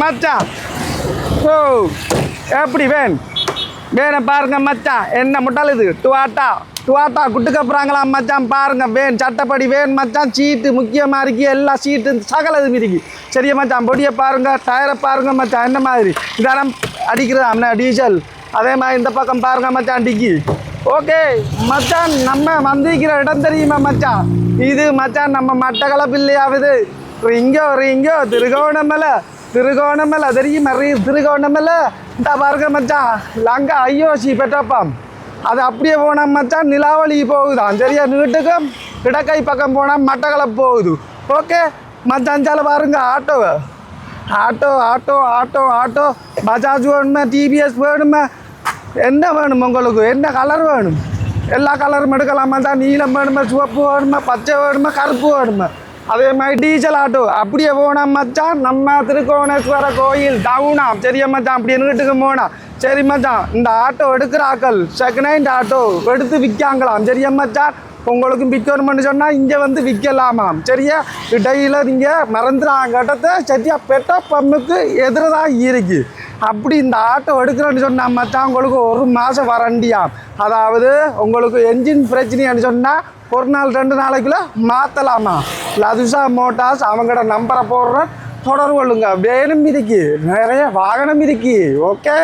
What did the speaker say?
மச்சான் ஓ எப்படி வேனை பாருங்க மச்சான் என்ன முட்டாள் இது டுவாட்டா குட்டுக்க போகிறாங்களாம் மச்சான் பாருங்க வேன் சட்டப்படி வேன் மச்சான் சீட்டு முக்கியமாக இருக்கு எல்லா சீட்டு சகலது இருக்கு சரியா மச்சான் பொடியை பாருங்க டயரை பாருங்க மச்சான் என்ன மாதிரி இதெல்லாம் அடிக்கிறதா டீசல் அதே மாதிரி இந்த பக்கம் பாருங்க மச்சான் டிக்கி ஓகே மச்சான் நம்ம வந்திருக்கிற இடம் தெரியுமா மச்சான் இது மச்சான் நம்ம மட்டக்களப்பிள்ளையாவது ரிங்கோ திருகோணமலை தெரியுமா திருகோணமலை இந்த பாருங்க மச்சான் லங்கா ஐயோசி பெட்ரோல் அது அப்படியே போனால் மச்சான் நிலாவளி போகுதான் சரியா நீட்டுக்கும் இடக்கை பக்கம் போனால் மட்டக்களப்பு போகுது ஓகே மச்சான் பாருங்க ஆட்டோ பஜாஜ் வேணுமா டிவிஎஸ் வேணுமா என்ன வேணும் உங்களுக்கு என்ன கலர் வேணும் எல்லா கலரும் எடுக்கலாம் மச்சான் நீலம் வேணுமா சிவப்பு வேணுமா பச்சை வேணுமா கருப்பு வேணுமா அதே மாதிரி டீசல் ஆட்டோ அப்படியே போனால் மச்சான் நம்ம திருக்கோணேஸ்வர கோயில் டவுனாம் சரியா மச்சான் அப்படியே நீட்டுக்கு போனால் சரி மச்சான் இந்த ஆட்டோ எடுக்கிற ஆக்கள் செகண்ட் ஹேண்ட் ஆட்டோ எடுத்து விற்காங்களாம் சரியா மச்சான் உங்களுக்கும் விற்கணும்னு சொன்னால் இங்கே வந்து விற்கலாமாம் சரியா இடையில் நீங்கள் மறந்துடாங்க இடத்த சரியா பெட்ரோல் பம்புக்கு எதிரதான் இருக்கு அப்படி இந்த ஆட்டோ எடுக்கிறேன்னு சொன்னால் மச்சான் உங்களுக்கு ஒரு மாதம் வாரண்டியாம் அதாவது உங்களுக்கு என்ஜின் பிரச்சனைன்னு சொன்னால் ஒரு நாள் 2 நாளைக்குள்ள மாற்றலாமா லதுஷா மோட்டார்ஸ் அவங்களோட நம்பரை போடுறேன் தொடர்பு கொள்ளுங்க வேணும் இருக்கு நிறைய வாகனம் இருக்கு ஓகே